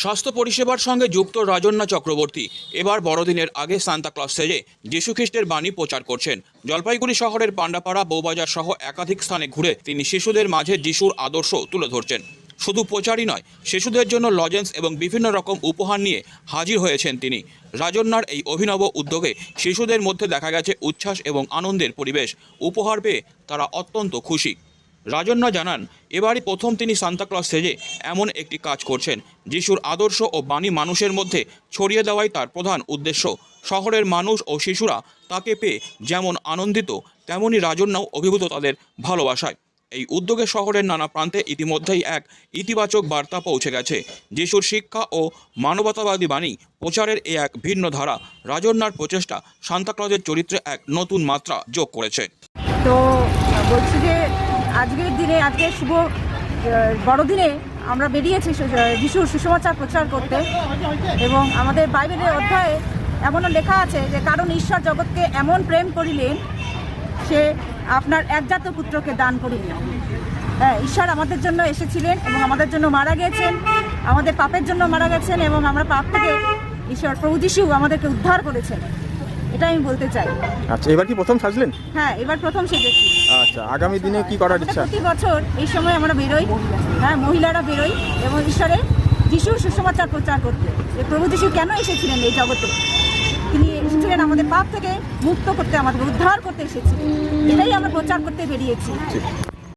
স্বাস্থ্য পরিষেবার সঙ্গে যুক্ত রাজন্যা চক্রবর্তী এবার বড়দিনের আগে সান্তাক্লজ সেজে যীশুখ্রিস্টের বাণী প্রচার করছেন। জলপাইগুড়ি শহরের পান্ডাপাড়া, বউবাজার সহ একাধিক স্থানে ঘুরে তিনি শিশুদের মাঝে যিশুর আদর্শ তুলে ধরছেন। শুধু প্রচারই নয়, শিশুদের জন্য লজেন্স এবং বিভিন্ন রকম উপহার নিয়ে হাজির হয়েছেন তিনি। রাজন্যার এই অভিনব উদ্যোগে শিশুদের মধ্যে দেখা গেছে উচ্ছ্বাস এবং আনন্দের পরিবেশ। উপহার পেয়ে তারা অত্যন্ত খুশি। রাজন্যা জানান, এবারই প্রথম তিনি সান্তাক্লজ সেজে এমন একটি কাজ করছেন। যিশুর আদর্শ ও বাণী মানুষের মধ্যে ছড়িয়ে দেওয়াই তার প্রধান উদ্দেশ্য। শহরের মানুষ ও শিশুরা তাকে পেয়ে যেমন আনন্দিত, তেমনই রাজন্যাও অভিভূত তাদের ভালোবাসায়। এই উদ্যোগে শহরের নানা প্রান্তে ইতিমধ্যেই এক ইতিবাচক বার্তা পৌঁছে গেছে। যিশুর শিক্ষা ও মানবতাবাদী বাণী প্রচারের এ এক ভিন্ন ধারা রাজন্যার প্রচেষ্টা সান্তাক্লজের চরিত্রে এক নতুন মাত্রা যোগ করেছে। তো বলছি যে আজকের দিনে, আজকের শুভ বড়দিনে আমরা বেরিয়েছি যিশুর সুসমাচার প্রচার করতে। এবং আমাদের বাইবেলের অধ্যায়ে এমনও লেখা আছে যে কারণ ঈশ্বর জগৎকে এমন প্রেম করিলেন, সে আপনার একজাত পুত্রকে দান করিলেন। হ্যাঁ, ঈশ্বর আমাদের জন্য এসেছিলেন এবং আমাদের জন্য মারা গেছেন, আমাদের পাপের জন্য মারা গেছেন, এবং আমরা পাপ থেকে ঈশ্বর প্রভু যিশু আমাদেরকে উদ্ধার করেছেন। এটা আমি বলতে চাই। আচ্ছা, এবার কি প্রথম সাজলেন? হ্যাঁ, এবার প্রথম সেজেছি। আচ্ছা, আগামী দিনে কি করার ইচ্ছা? প্রতি বছর এই সময় আমরা বেরোই, হ্যাঁ, মহিলারা বেরোই এবং ঈশ্বরের যিশুর সুসমাচার প্রচার করতে, যে প্রভু যিশু কেন এসেছিলেন এই জগতে। তিনি এসেছিলেন আমাদের পাপ থেকে মুক্ত করতে, আমাদের উদ্ধার করতে এসেছিলেন। এটাই আমরা প্রচার করতে বেরিয়েছি।